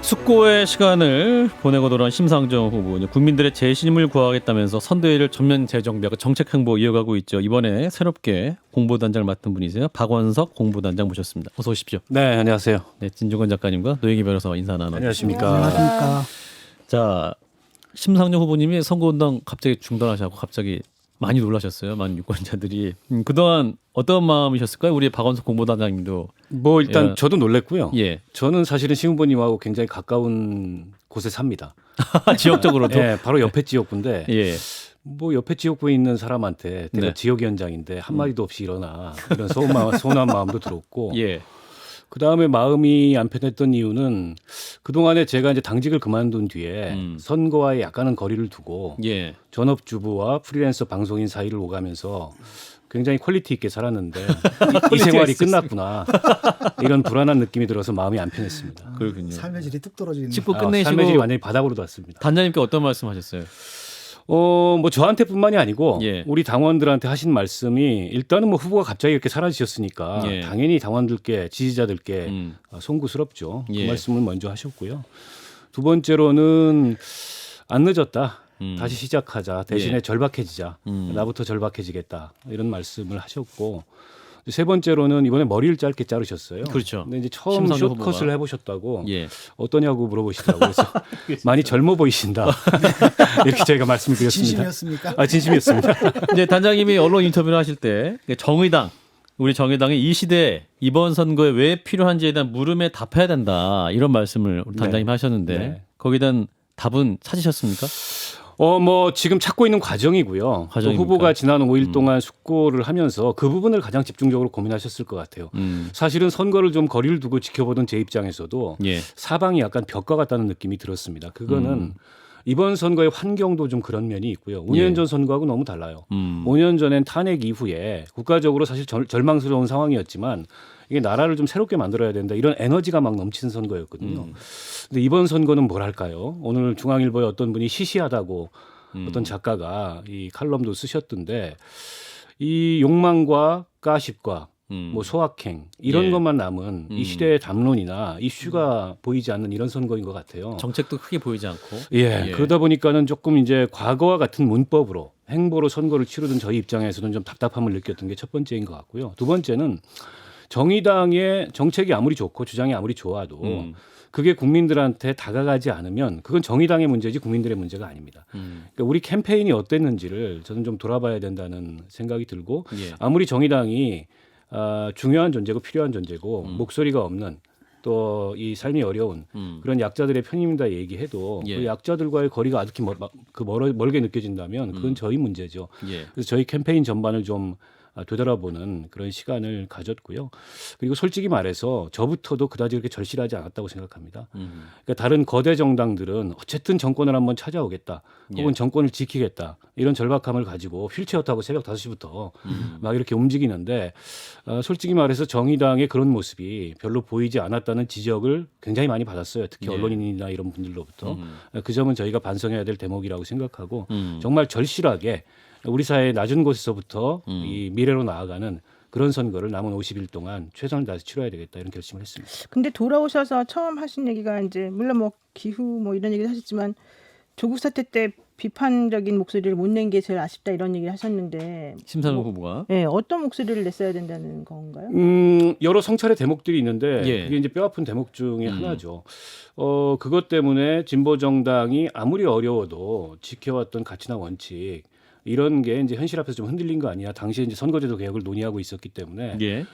숙고의 시간을 보내고 돌아온 심상정 후보, 국민들의 재신임을 구하겠다면서 선대위를 전면 재정비하고 정책 행보 이어가고 있죠. 이번에 새롭게 공보단장을 맡은 분이세요. 박원석 공보단장 모셨습니다. 어서 오십시오. 네, 안녕하세요. 네, 진중권 작가님과 노영희 변호사와 인사 나눠. 안녕하십니까. 안녕하십니까. 자, 심상정 후보님이 선거운동 갑자기 중단하시고 갑자기 많이 놀라셨어요. 많은 유권자들이. 그동안 어떤 마음이셨을까요? 우리 박원석 공보단장님도. 뭐 일단 예. 저도 놀랬고요. 예. 저는 사실은 심 후보님하고 굉장히 가까운 곳에 삽니다. 지역적으로도. 네, 바로 옆에 지역구인데 예. 뭐 옆에 지역구에 있는 사람한테 내가 네. 지역위원장인데 한마디도 없이 일어나 이런 서운한 마음도 들었고 예. 그다음에 마음이 안 편했던 이유는 그동안에 제가 이제 당직을 그만둔 뒤에 선거와의 약간은 거리를 두고 예. 전업주부와 프리랜서 방송인 사이를 오가면서 굉장히 퀄리티 있게 살았는데 이 생활이 끝났구나 이런 불안한 느낌이 들어서 마음이 안 편했습니다. 그렇군요. 삶의 질이 뚝 떨어지는. 짚고 삶의 질이 끝내시고 완전히 바닥으로 닿습니다. 단장님께 어떤 말씀하셨어요? 뭐 저한테뿐만이 아니고 예. 우리 당원들한테 하신 말씀이 일단은 뭐 후보가 갑자기 이렇게 사라지셨으니까 예. 당연히 당원들께 지지자들께 송구스럽죠. 예. 그 말씀을 먼저 하셨고요. 두 번째로는 안 늦었다. 다시 시작하자. 대신에 예. 절박해지자. 나부터 절박해지겠다. 이런 말씀을 하셨고 세 번째로는 이번에 머리를 짧게 자르셨어요. 그렇죠. 근데 이제 처음 심상정 숏컷을 후보가. 해보셨다고 예. 어떠냐고 물어보시더라고요. 그래서 많이 젊어 보이신다. 이렇게 저희가 말씀드렸습니다. 진심이었습니까? 아, 진심이었습니다. 이제 단장님이 언론 인터뷰를 하실 때 정의당 우리 정의당이 이 시대에 이번 선거에 왜 필요한지에 대한 물음에 답해야 된다 이런 말씀을 우리 단장님 하셨는데 네. 거기에 대한 답은 찾으셨습니까? 뭐 지금 찾고 있는 과정이고요. 또 과정입니까? 후보가 지난 5일 동안 숙고를 하면서 그 부분을 가장 집중적으로 고민하셨을 것 같아요. 사실은 선거를 좀 거리를 두고 지켜보던 제 입장에서도 예. 사방이 약간 벽과 같다는 느낌이 들었습니다. 그거는 이번 선거의 환경도 좀 그런 면이 있고요. 5년 예. 전 선거하고 너무 달라요. 5년 전엔 탄핵 이후에 국가적으로 사실 절망스러운 상황이었지만 이게 나라를 좀 새롭게 만들어야 된다. 이런 에너지가 막 넘치는 선거였거든요. 근데 이번 선거는 뭐랄까요? 오늘 중앙일보에 어떤 분이 시시하다고 어떤 작가가 이 칼럼도 쓰셨던데 이 욕망과 가십과 뭐 소확행 이런 예. 것만 남은 이 시대의 담론이나 이슈가 보이지 않는 이런 선거인 것 같아요. 정책도 크게 보이지 않고. 예, 그러다 보니까는 조금 이제 과거와 같은 문법으로 행보로 선거를 치르던 저희 입장에서는 좀 답답함을 느꼈던 게 첫 번째인 것 같고요. 두 번째는 정의당의 정책이 아무리 좋고 주장이 아무리 좋아도 그게 국민들한테 다가가지 않으면 그건 정의당의 문제지 국민들의 문제가 아닙니다. 그러니까 우리 캠페인이 어땠는지를 저는 좀 돌아봐야 된다는 생각이 들고 예. 아무리 정의당이 중요한 존재고 필요한 존재고 목소리가 없는 또 이 삶이 어려운 그런 약자들의 편입니다 얘기해도 예. 그 약자들과의 거리가 아득히 멀게 느껴진다면 그건 저희 문제죠. 예. 그래서 저희 캠페인 전반을 좀 되돌아보는 그런 시간을 가졌고요. 그리고 솔직히 말해서 저부터도 그다지 그렇게 절실하지 않았다고 생각합니다. 그러니까 다른 거대 정당들은 어쨌든 정권을 한번 찾아오겠다. 혹은 예. 정권을 지키겠다. 이런 절박함을 가지고 휠체어 타고 새벽 5시부터 막 이렇게 움직이는데 솔직히 말해서 정의당의 그런 모습이 별로 보이지 않았다는 지적을 굉장히 많이 받았어요. 특히 예. 언론인이나 이런 분들로부터. 그 점은 저희가 반성해야 될 대목이라고 생각하고 음. 정말 절실하게 우리 사회의 낮은 곳에서부터 이 미래로 나아가는 그런 선거를 남은 50일 동안 최선을 다해서 치러야 되겠다 이런 결심을 했습니다. 근데 돌아오셔서 처음 하신 얘기가 이제 물론 뭐 기후 뭐 이런 얘기도 하셨지만 조국 사태 때 비판적인 목소리를 못 낸 게 제일 아쉽다 이런 얘기를 하셨는데 심상정 후보가. 네, 어떤 목소리를 냈어야 된다는 건가요? 여러 성찰의 대목들이 있는데 예. 그게 이제 뼈아픈 대목 중에 하나죠. 그것 때문에 진보 정당이 아무리 어려워도 지켜왔던 가치나 원칙 이런 게 이제 현실 앞에서 좀 흔들린 거 아니야. 당시에 이제 선거제도 개혁을 논의하고 있었기 때문에 예.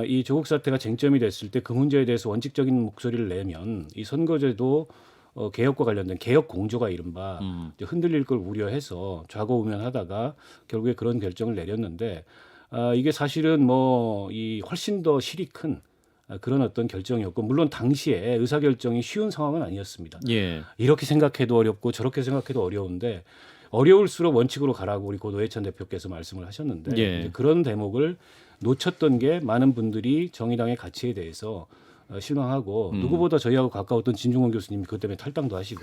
이 조국 사태가 쟁점이 됐을 때 그 문제에 대해서 원칙적인 목소리를 내면 이 선거제도 개혁과 관련된 개혁 공조가 이른바 이제 흔들릴 걸 우려해서 좌고우면하다가 결국에 그런 결정을 내렸는데 이게 사실은 뭐 이 훨씬 더 실이 큰 그런 어떤 결정이었고 물론 당시에 의사결정이 쉬운 상황은 아니었습니다. 예. 이렇게 생각해도 어렵고 저렇게 생각해도 어려운데 어려울수록 원칙으로 가라고 우리 고 노회찬 대표께서 말씀을 하셨는데 예. 이제 그런 대목을 놓쳤던 게 많은 분들이 정의당의 가치에 대해서 실망하고 누구보다 저희하고 가까웠던 진중권 교수님이 그것 때문에 탈당도 하시고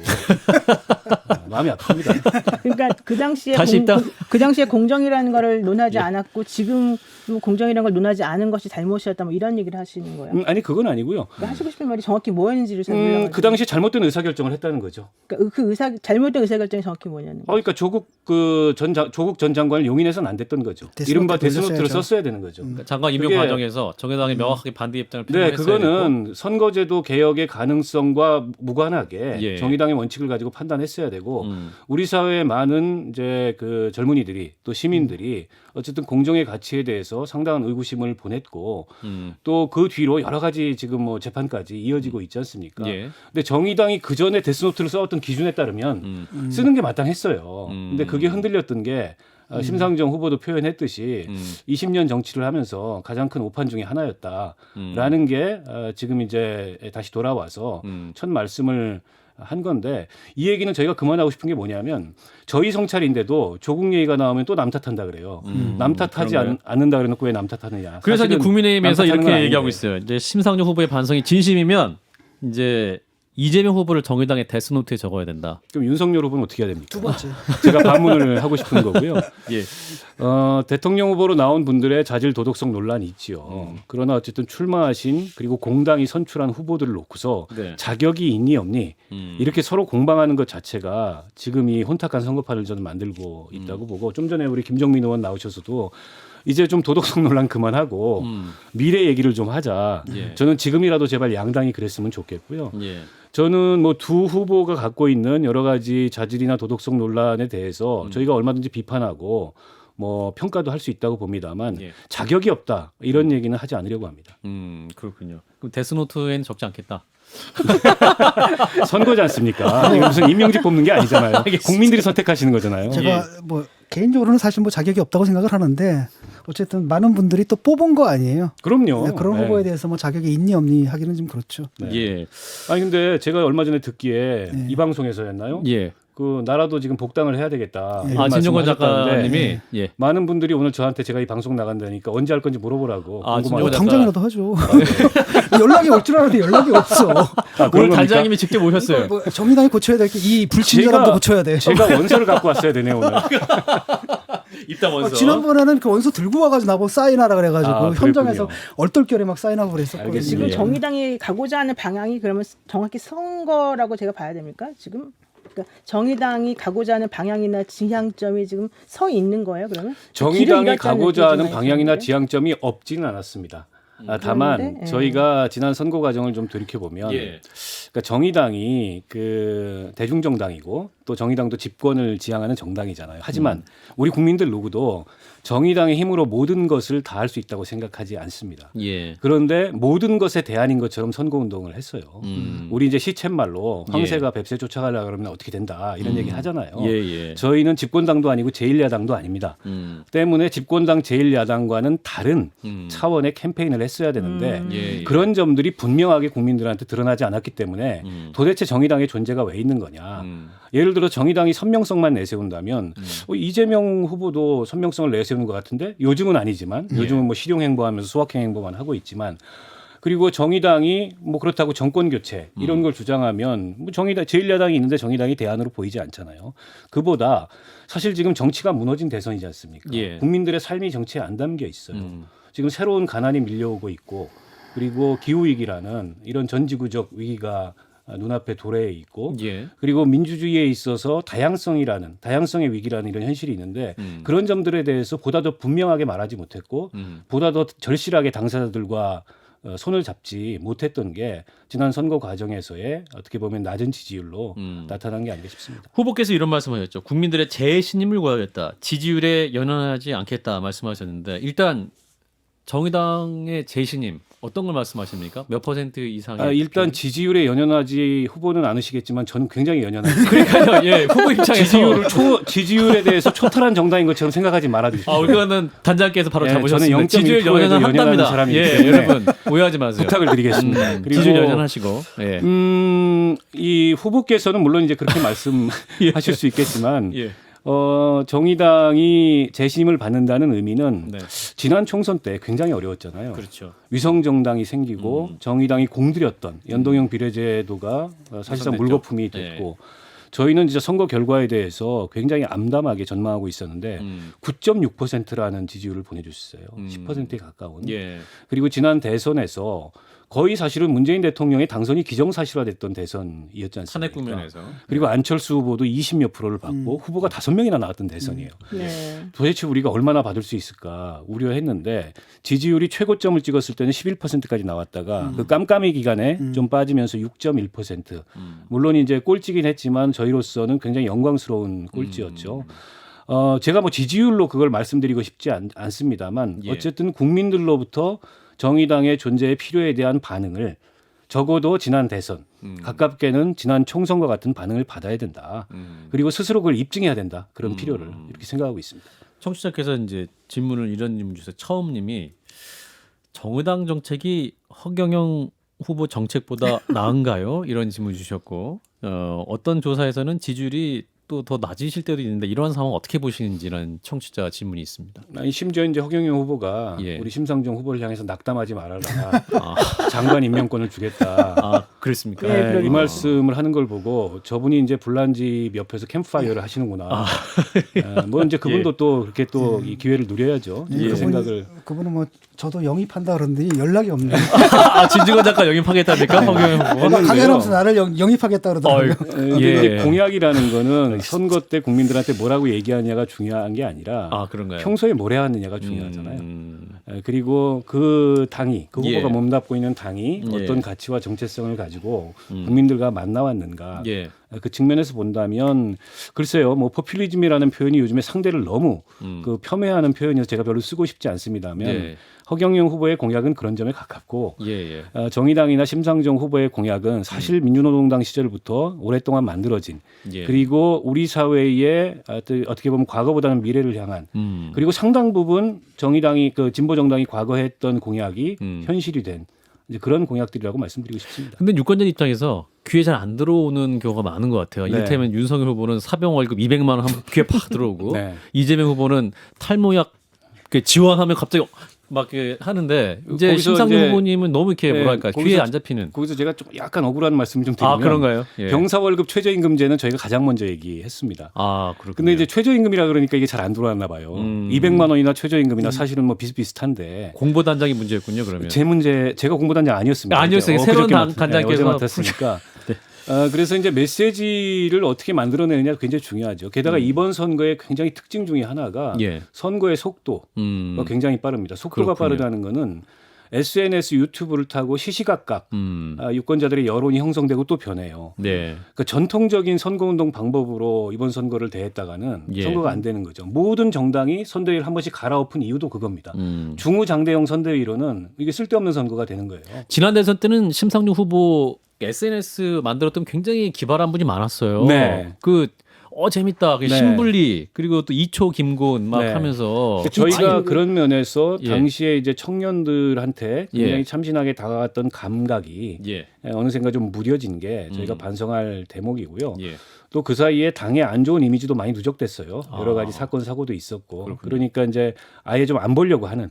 마음이 아픕니다. 그러니까 그 당시에 다시 입당? 그 당시에 공정이라는 거를 논하지 않았고 지금 공정이라는 걸 논하지 않은 것이 잘못이었다 뭐 이런 얘기를 하시는 거예요. 아니 그건 아니고요. 그러니까 하시고 싶은 말이 정확히 뭐였는지를 잘 몰라가지고. 그 당시 잘못된 의사결정을 했다는 거죠. 그러니까 그 잘못된 의사결정이 정확히 뭐냐는 거예요. 그러니까 조국 전 장관을 용인해서는 안 됐던 거죠. 이른바 데스노트를 썼어야 되는 거죠. 그러니까 장관 임명 그게- 과정에서 정의당이 명확하게 반대 입장을 네, 표명했어야 됐고. 그거는 선거제도 개혁의 가능성과 무관하게 예. 정의당의 원칙을 가지고 판단했어야 되고 우리 사회의 많은 이제 그 젊은이들이 또 시민들이 어쨌든 공정의 가치에 대해서 상당한 의구심을 보냈고 또 그 뒤로 여러 가지 지금 뭐 재판까지 이어지고 있지 않습니까? 예. 근데 정의당이 그 전에 데스노트를 써왔던 기준에 따르면 쓰는 게 마땅했어요. 근데 그게 흔들렸던 게 심상정 후보도 표현했듯이 20년 정치를 하면서 가장 큰 오판 중에 하나였다라는 게 지금 이제 다시 돌아와서 첫 말씀을 한 건데 이 얘기는 저희가 그만하고 싶은 게 뭐냐면 저희 성찰인데도 조국 얘기가 나오면 또 남 탓한다 그래요. 남 탓하지 그런가요? 않는다 그래놓고 왜 남 탓하느냐. 그래서 이제 사실은 국민의힘에서 남 탓하는 건 이렇게 얘기하고 아닌데. 있어요. 이제 심상정 후보의 반성이 진심이면 이제 이재명 후보를 정의당의 데스노트에 적어야 된다. 그럼 윤석열 후보는 어떻게 해야 됩니까? 두 번째. 제가 반문을 하고 싶은 거고요. 예. 대통령 후보로 나온 분들의 자질 도덕성 논란이 있지요. 그러나 어쨌든 출마하신 그리고 공당이 선출한 후보들을 놓고서 네. 자격이 있니 없니 이렇게 서로 공방하는 것 자체가 지금 이 혼탁한 선거판을 저는 만들고 있다고 보고 좀 전에 우리 김정민 의원 나오셔서도 이제 좀 도덕성 논란 그만하고 미래 얘기를 좀 하자. 예. 저는 지금이라도 제발 양당이 그랬으면 좋겠고요. 예. 저는 뭐 두 후보가 갖고 있는 여러 가지 자질이나 도덕성 논란에 대해서 저희가 얼마든지 비판하고 뭐 평가도 할 수 있다고 봅니다만 예. 자격이 없다 이런 얘기는 하지 않으려고 합니다. 그렇군요. 그럼 데스노트에는 적지 않겠다. 선거지 않습니까? 이거 무슨 임명직 뽑는 게 아니잖아요. 국민들이 선택하시는 거잖아요. 제가 뭐 개인적으로는 사실 뭐 자격이 없다고 생각을 하는데 어쨌든 많은 분들이 또 뽑은 거 아니에요. 그럼요. 네, 그런 네. 후보에 대해서 뭐 자격이 있니 없니 하기는 좀 그렇죠. 네. 예. 아니 근데 제가 얼마 전에 듣기에 네. 이 방송에서였나요? 예. 그 나라도 지금 복당을 해야 되겠다. 이런 진정권 말씀을 하셨다는데 작가님이 예. 많은 분들이 오늘 저한테 제가 이 방송 나간다니까 언제 할 건지 물어보라고. 아, 궁금하다고. 진정권 당장이라도 하죠. 연락이 올 줄 알았는데 연락이 없어. 그런 오늘 겁니까? 단장님이 직접 오셨어요. 뭐 정의당이 고쳐야 될 게 이 불친절함도 고쳐야 돼. 제가 원서를 갖고 왔어야 되네요 오늘. 입당 원서. 지난번에는 그 원서 들고 와가지고 나보고 사인하라 그래가지고 아, 현장에서 그랬군요. 얼떨결에 막 사인하고 그랬었거든요. 알겠습니다. 지금 예. 정의당이 가고자 하는 방향이 그러면 정확히 선거라고 제가 봐야 됩니까? 지금 그러니까 정의당이 가고자 하는 방향이나 지향점이 지금 서 있는 거예요. 그러면 정의당이 길을 가고자 하는 잃었다는 방향이나 느낌이 지향점이 없지는 않았습니다. 다만 그런데, 예. 저희가 지난 선거 과정을 좀 돌이켜 보면, 예. 그러니까 정의당이 그 대중정당이고 또 정의당도 집권을 지향하는 정당이잖아요. 하지만 우리 국민들 누구도 정의당의 힘으로 모든 것을 다 할 수 있다고 생각하지 않습니다. 예. 그런데 모든 것의 대안인 것처럼 선거운동을 했어요. 우리 이제 시쳇말로 황새가 뱁새 쫓아가려고 그러면 어떻게 된다 이런 얘기 하잖아요. 예, 예. 저희는 집권당도 아니고 제1야당도 아닙니다. 때문에 집권당 제1야당과는 다른 차원의 캠페인을 했어야 되는데 예, 예. 그런 점들이 분명하게 국민들한테 드러나지 않았기 때문에 도대체 정의당의 존재가 왜 있는 거냐. 예를 들어 정의당이 선명성만 내세운다면 이재명 후보도 선명성을 내세우는 것 같은데 요즘은 아니지만 요즘은 뭐 실용행보하면서 소확행행보만 하고 있지만 그리고 정의당이 뭐 그렇다고 정권 교체 이런 걸 주장하면 뭐 정의당 제1야당이 있는데 정의당이 대안으로 보이지 않잖아요. 그보다 사실 지금 정치가 무너진 대선이지 않습니까? 예. 국민들의 삶이 정치에 안 담겨 있어요. 지금 새로운 가난이 밀려오고 있고 그리고 기후 위기라는 이런 전지구적 위기가 눈앞에 도래해 있고 예. 그리고 민주주의에 있어서 다양성의 위기라는 이런 현실이 있는데 그런 점들에 대해서 보다 더 분명하게 말하지 못했고 보다 더 절실하게 당사자들과 손을 잡지 못했던 게 지난 선거 과정에서의 어떻게 보면 낮은 지지율로 나타난 게 아닌가 싶습니다. 후보께서 이런 말씀하셨죠. 국민들의 재신임을 구하겠다. 지지율에 연연하지 않겠다 말씀하셨는데 일단 정의당의 재신임 어떤 걸 말씀하십니까? 몇 퍼센트 이상의 일단 지지율에 연연하지 후보는 않으시겠지만 저는 굉장히 연연합니다. 그러니까요. 예, 후보 입장에서 지지율에 대해서 초탈한 정당인 것처럼 생각하지 말아 주십시오. 우리는 단장께서 바로 예, 잡으셨습니다. 저는 0.1% 지지율 에도 연연은 연연하는 한답니다. 사람이기 예, 때문에 여러분 오해하지 마세요. 부탁을 드리겠습니다. 그리고 지지율 연연하시고. 예. 이 후보께서는 물론 이제 그렇게 말씀하실 수 있겠지만 예. 정의당이 재신임을 받는다는 의미는 네. 지난 총선 때 굉장히 어려웠잖아요. 그렇죠. 위성 정당이 생기고 정의당이 공들였던 연동형 비례제도가 사실상 당선됐죠. 물거품이 됐고 저희는 진짜 선거 결과에 대해서 굉장히 암담하게 전망하고 있었는데 9.6%라는 지지율을 보내주셨어요. 10%에 가까운. 예. 그리고 지난 대선에서 거의 사실은 문재인 대통령의 당선이 기정사실화됐던 대선이었지 않습니까? 탄핵 국면에서. 그리고 안철수 후보도 20몇 프로를 받고 후보가 5명이나 나왔던 대선이에요. 네. 도대체 우리가 얼마나 받을 수 있을까 우려했는데 지지율이 최고점을 찍었을 때는 11%까지 나왔다가 그 깜깜이 기간에 좀 빠지면서 6.1%. 물론 이제 꼴찌긴 했지만 저희로서는 굉장히 영광스러운 꼴찌였죠. 제가 뭐 지지율로 그걸 말씀드리고 싶지 않습니다만 예. 어쨌든 국민들로부터 정의당의 존재의 필요에 대한 반응을 적어도 지난 대선, 가깝게는 지난 총선과 같은 반응을 받아야 된다. 그리고 스스로 그걸 입증해야 된다. 그런 필요를 이렇게 생각하고 있습니다. 청취자께서 이제 질문을 이런 질문 주세요. 처음님이 정의당 정책이 허경영 후보 정책보다 나은가요? 이런 질문 주셨고 어떤 조사에서는 지지율이 또 더 낮으실 때도 있는데 이러한 상황 어떻게 보시는지라는 청취자 질문이 있습니다. 아니 심지어 이제 허경영 후보가 예. 우리 심상정 후보를 향해서 낙담하지 말아라. 장관 임명권을 주겠다. 아 그렇습니까? 네, 그러니까요. 이 말씀을 하는 걸 보고 저분이 이제 불난집 옆에서 캠프파이어를 하시는구나. 뭐 이제 그분도 또 그렇게 또 이 기회를 누려야죠. 예. 그 생각을. 그분은 뭐 저도 영입한다 그러는데 연락이 없네요. 아 진중권 작가 영입하겠다니까 허경영 후보. 저는 강연하면서 나를 영입하겠다 그러더라고요. 근데 예. 이제 공약이라는 거는 선거 때 국민들한테 뭐라고 얘기하느냐가 중요한 게 아니라 아 그런가요? 평소에 뭘 해왔느냐가 중요하잖아요. 그리고 그 당이 그 후보가 예. 몸담고 있는 당이 예. 어떤 가치와 정체성을 가지고 국민들과 만나왔는가 예. 그 측면에서 본다면 글쎄요 뭐 포퓰리즘이라는 표현이 요즘에 상대를 너무 그 폄훼하는 표현이어서 제가 별로 쓰고 싶지 않습니다만 예. 허경영 후보의 공약은 그런 점에 가깝고 예. 정의당이나 심상정 후보의 공약은 사실 민주노동당 시절부터 오랫동안 만들어진 예. 그리고 우리 사회의 어떻게 보면 과거보다는 미래를 향한 그리고 상당 부분 정의당이 그 진보 정당이 과거에 했던 공약이 현실이 된 이제 그런 공약들이라고 말씀드리고 싶습니다. 근데 유권자 입장에서 귀에 잘 안 들어오는 경우가 많은 것 같아요. 네. 이를테면 윤석열 후보는 사병 월급 200만 원 하면 귀에 팍 들어오고 네. 이재명 후보는 탈모약 지원하면 갑자기 막 이렇게 하는데 이제 거기서 심상정 이제 후보님은 너무 이렇게 네, 뭐랄까 거기서 귀에 안 잡히는. 거기서 제가 좀 약간 억울한 말씀을 좀 드리면 아 그런가요? 예. 병사 월급 최저임금제는 저희가 가장 먼저 얘기했습니다. 아 그렇군요. 근데 이제 최저임금이라 그러니까 이게 잘 안 들어왔나 봐요. 200만 원이나 최저임금이나 사실은 뭐 비슷비슷한데 공보단장이 문제였군요. 그러면. 제 문제 제가 공보단장 아니었습니다. 아니었어요. 이제 새로운 그저께 단장께서 어제 맡았으니까. 그래서 이제 메시지를 어떻게 만들어내느냐 굉장히 중요하죠. 게다가 이번 선거의 굉장히 특징 중에 하나가 예. 선거의 속도가 굉장히 빠릅니다. 속도가 그렇군요. 빠르다는 거는 SNS, 유튜브를 타고 시시각각 유권자들의 여론이 형성되고 또 변해요. 네. 그러니까 전통적인 선거운동 방법으로 이번 선거를 대했다가는 예. 선거가 안 되는 거죠. 모든 정당이 선대위를 한 번씩 갈아엎은 이유도 그겁니다. 음. 중후장대형 선대위로는 이게 쓸데없는 선거가 되는 거예요. 지난 대선 때는 심상정 후보 SNS 만들었던 굉장히 기발한 분이 많았어요. 네. 재밌다. 그 네. 신불리 그리고 또 2초 김곤 막 네. 하면서 저희가 그런 면에서 예. 당시에 이제 청년들한테 굉장히 예. 참신하게 다가갔던 감각이 예. 어느샌가 좀 무뎌진 게 저희가 반성할 대목이고요. 예. 또 그 사이에 당의 안 좋은 이미지도 많이 누적됐어요. 여러 아. 가지 사건 사고도 있었고 그렇군요. 그러니까 이제 아예 좀 안 보려고 하는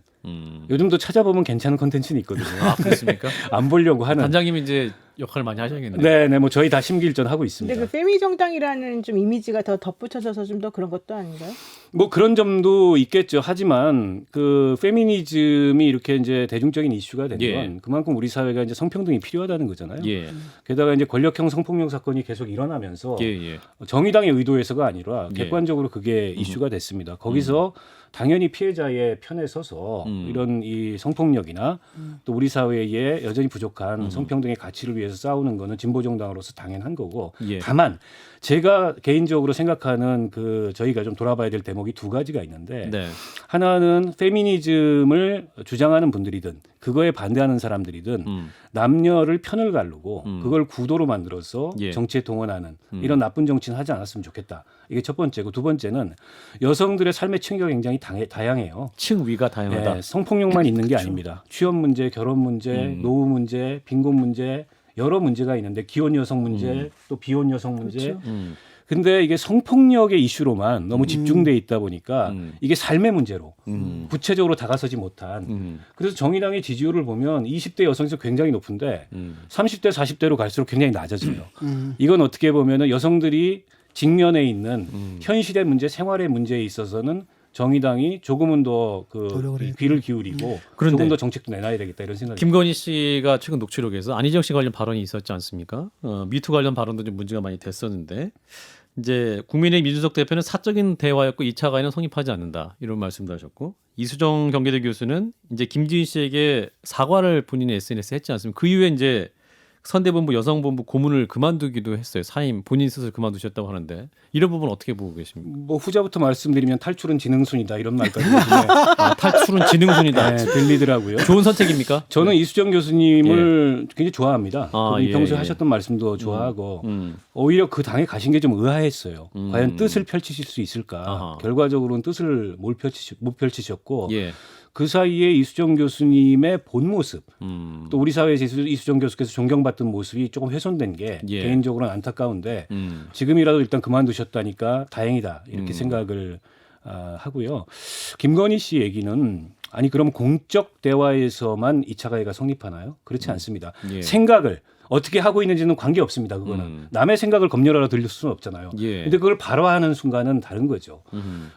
요즘도 찾아보면 괜찮은 콘텐츠는 있거든요. 아 그렇습니까? 안 보려고 하는. 단장님이 이제 역할을 많이 하셔야겠네요. 네, 뭐 저희 다 심기일전 하고 근데 있습니다. 그 페미 정당이라는 좀 이미지가 더 덧붙여져서 좀 더 그런 것도 아닌가요? 뭐 그런 점도 있겠죠. 하지만 그 페미니즘이 이렇게 이제 대중적인 이슈가 된 건 예. 그만큼 우리 사회가 이제 성평등이 필요하다는 거잖아요. 예. 게다가 이제 권력형 성폭력 사건이 계속 일어나면서 예. 정의당의 의도에서가 아니라 예. 객관적으로 그게 이슈가 됐습니다. 거기서 당연히 피해자의 편에 서서 이런 이 성폭력이나 또 우리 사회에 여전히 부족한 성평등의 가치를 위해서 싸우는 거는 진보 정당으로서 당연한 거고 예. 다만 제가 개인적으로 생각하는 그 저희가 좀 돌아봐야 될 대목이 두 가지가 있는데 네. 하나는 페미니즘을 주장하는 분들이든 그거에 반대하는 사람들이든 남녀를 편을 가르고 그걸 구도로 만들어서 예. 정치에 동원하는 이런 나쁜 정치는 하지 않았으면 좋겠다. 이게 첫 번째고 두 번째는 여성들의 삶의 층위가 굉장히 다양해요. 층위가 다양하다. 네, 성폭력만 있는 게 아닙니다. 취업 문제, 결혼 문제, 노후 문제, 빈곤 문제 여러 문제가 있는데 기혼 여성 문제, 또 비혼 여성 문제. 그렇죠. 근데 이게 성폭력의 이슈로만 너무 집중돼 있다 보니까 이게 삶의 문제로 구체적으로 다가서지 못한. 그래서 정의당의 지지율을 보면 20대 여성에서 굉장히 높은데 30대 40대로 갈수록 굉장히 낮아져요. 이건 어떻게 보면 여성들이 직면해 있는 현실의 문제, 생활의 문제에 있어서는 정의당이 조금은 더 노력을 해야 귀를 기울이고 그런데 조금 더 정책도 내놔야 되겠다 이런 생각이. 김건희 씨가 최근 녹취록에서 안희정 씨 관련 발언이 있었지 않습니까? 미투 관련 발언도 좀 문제가 많이 됐었는데 이제 국민의힘 이준석 대표는 사적인 대화였고 2차 가해는 성립하지 않는다 이런 말씀도 하셨고 이수정 경기대 교수는 이제 김지인 씨에게 사과를 본인의 SNS에 했지 않습니까? 그 이후에 이제 선대본부 여성본부 고문을 그만두기도 했어요. 사임 본인 스스로 그만두셨다고 하는데 이런 부분 어떻게 보고 계십니까? 뭐 후자부터 말씀드리면 탈출은 지능순이다 이런 말까지 요즘에 탈출은 지능순이다. 네, 들리더라고요. 좋은 선택입니까? 저는 이수정 교수님을 굉장히 좋아합니다. 그분이 예, 평소에 예. 하셨던 말씀도 좋아하고 오히려 그 당에 가신 게 좀 의아했어요. 과연 뜻을 펼치실 수 있을까? 아하. 결과적으로는 뜻을 못 펼치셨고 예. 그 사이에 이수정 교수님의 본 모습 또 우리 사회에서 이수정 교수께서 존경받던 모습이 조금 훼손된 게 예. 개인적으로는 안타까운데 지금이라도 일단 그만두셨다니까 다행이다 이렇게 생각을 하고요. 김건희 씨 얘기는 아니 그럼 공적 대화에서만 2차 가해가 성립하나요? 그렇지 않습니다. 예. 생각을 어떻게 하고 있는지는 관계없습니다. 그거는 남의 생각을 검열하러 들릴 수는 없잖아요. 예. 근데 그걸 발화하는 순간은 다른 거죠.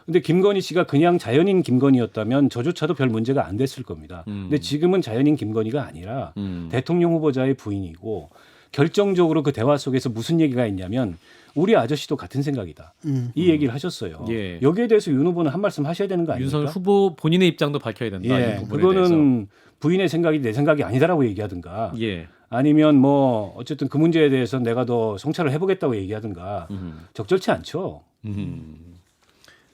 근데 김건희 씨가 그냥 자연인 김건희였다면 저조차도 별 문제가 안 됐을 겁니다. 근데 지금은 자연인 김건희가 아니라 대통령 후보자의 부인이고 결정적으로 그 대화 속에서 무슨 얘기가 있냐면 우리 아저씨도 같은 생각이다. 이 얘기를 하셨어요. 예. 여기에 대해서 윤 후보는 한 말씀 하셔야 되는 거 아닙니까? 윤석열 후보 본인의 입장도 밝혀야 된다. 이 예, 부분에 그거는 부인의 생각이 내 생각이 아니다라고 얘기하든가 대해서. 예. 아니면 뭐 어쨌든 그 문제에 대해서 내가 더 성찰을 해보겠다고 얘기하든가 적절치 않죠.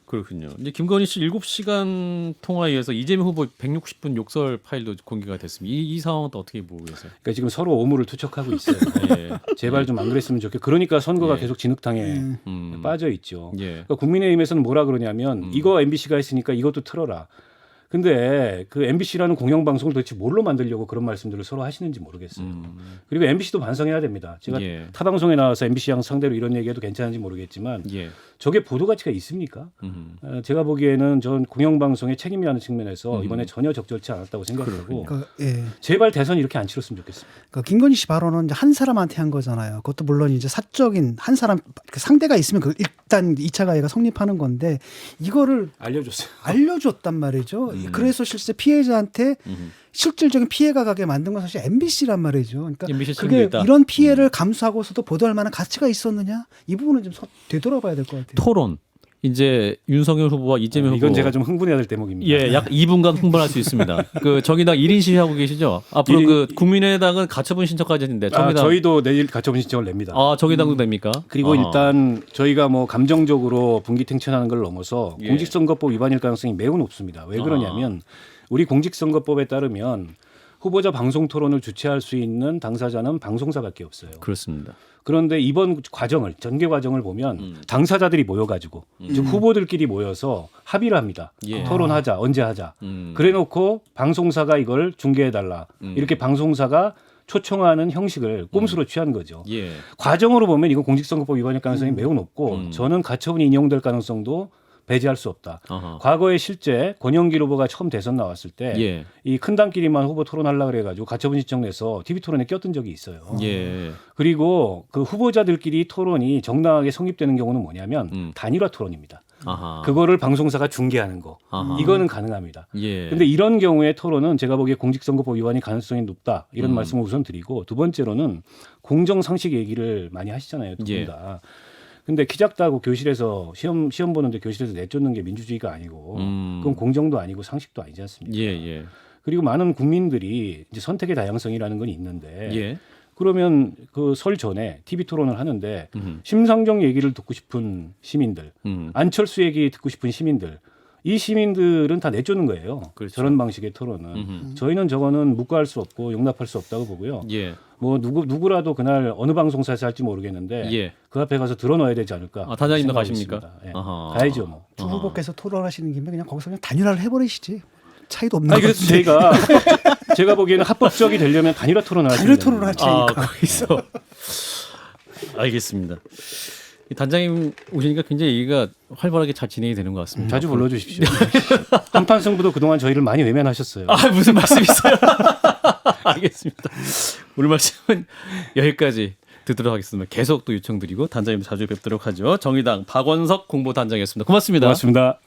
그렇군요. 이제 김건희 씨 7시간 통화에 의해서 이재명 후보 160분 욕설 파일도 공개가 됐습니다. 이 상황은 또 어떻게 보고 계세요? 그러니까 지금 서로 오물을 투척하고 있어요. 예. 제발 좀 안 그랬으면 좋겠고 그러니까 선거가 예. 계속 진흙탕에 빠져 있죠. 예. 그러니까 국민의힘에서는 뭐라 그러냐면 이거 MBC가 했으니까 이것도 틀어라. 근데 그 MBC라는 공영방송을 도대체 뭘로 만들려고 그런 말씀들을 서로 하시는지 모르겠어요. 그리고 MBC도 반성해야 됩니다. 제가 예. 타 방송에 나와서 MBC랑 상대로 이런 얘기해도 괜찮은지 모르겠지만 예. 저게 보도 가치가 있습니까? 제가 보기에는 전 공영방송의 책임이라는 측면에서 이번에 전혀 적절치 않았다고 생각하고 그러니까, 예. 제발 대선 이렇게 안 치렀으면 좋겠습니다. 그러니까 김건희 씨 발언은 이제 한 사람한테 한 거잖아요. 그것도 물론 이제 사적인 한 사람 그 상대가 있으면 그 일단 2차 가해가 성립하는 건데 이거를 알려줬어요. 알려줬단 말이죠. 그래서 실제 피해자한테 실질적인 피해가 가게 만든 건 사실 MBC란 말이죠. 그러니까 MBC 그게 책임이다. 이런 피해를 감수하고서도 보도할 만한 가치가 있었느냐 이 부분은 좀 되돌아봐야 될 것 같아요. 토론. 이제 윤석열 후보와 이재명 후보. 이건 제가 좀 흥분해야 될 대목입니다. 예, 약 2분간 흥분할 수 있습니다. 그 정의당 1인 시위하고 계시죠? 앞으로 그 국민의당은 가처분 신청까지 했는데 정의당 저희도 내일 가처분 신청을 냅니다. 정의당도 됩니까? 그리고 일단 저희가 뭐 감정적으로 분기탱천하는 걸 넘어서 예. 공직선거법 위반일 가능성이 매우 높습니다. 왜 그러냐면 우리 공직선거법에 따르면 후보자 방송 토론을 주최할 수 있는 당사자는 방송사밖에 없어요. 그렇습니다. 그런데 이번 과정을 전개 과정을 보면 당사자들이 모여가지고 즉 후보들끼리 모여서 합의를 합니다. 예. 토론하자 언제 하자. 그래놓고 방송사가 이걸 중계해달라. 이렇게 방송사가 초청하는 형식을 꼼수로 취한 거죠. 예. 과정으로 보면 이건 공직선거법 위반일 가능성이 매우 높고 저는 가처분이 인용될 가능성도 배제할 수 없다. 아하. 과거에 실제 권영길 후보가 처음 대선 나왔을 때 예. 이 큰 당끼리만 후보 토론하려고 그래가지고 가처분 신청 내서 TV 토론에 꼈던 적이 있어요. 예. 그리고 그 후보자들끼리 토론이 정당하게 성립되는 경우는 뭐냐면 단일화 토론입니다. 아하. 그거를 방송사가 중계하는 거. 아하. 이거는 가능합니다. 예. 근데 이런 경우의 토론은 제가 보기에 공직선거법 위반이 가능성이 높다. 이런 말씀을 우선 드리고 두 번째로는 공정상식 얘기를 많이 하시잖아요. 두 분 예. 다. 근데 키 작다고 교실에서 시험 보는데 교실에서 내쫓는 게 민주주의가 아니고 그건 공정도 아니고 상식도 아니지 않습니까? 예, 예. 그리고 많은 국민들이 이제 선택의 다양성이라는 건 있는데 예. 그러면 그 설 전에 TV 토론을 하는데 심상정 얘기를 듣고 싶은 시민들, 안철수 얘기 듣고 싶은 시민들, 이 시민들은 다 내쫓는 거예요. 그렇죠. 저런 방식의 토론은 저희는 저거는 묵과할 수 없고 용납할 수 없다고 보고요. 예. 뭐 누구라도 그날 어느 방송사에서 할지 모르겠는데 예. 그 앞에 가서 들어넣어야 되지 않을까. 단장님도 생각하고 가십니까? 있습니다. 예. 아하. 가야죠 뭐. 두 후보께서 토론하시는 김에 그냥 거기서 그냥 단일화를 해버리시지. 차이도 없는 아니 것 그래서 같은데. 제가 보기에는 합법적이 되려면 단일화 토론을 하셔야 단일 됩니다. 토론을 할 테니까. 거기서 알겠습니다. 이 단장님 오시니까 굉장히 얘기가 활발하게 잘 진행이 되는 것 같습니다. 자주 불러주십시오. 한판 승부도 그동안 저희를 많이 외면하셨어요. 아 무슨 말씀이세요? 알겠습니다. 오늘 말씀은 여기까지 듣도록 하겠습니다. 계속 또 요청드리고 단장님 자주 뵙도록 하죠. 정의당 박원석 공보단장이었습니다. 고맙습니다. 고맙습니다.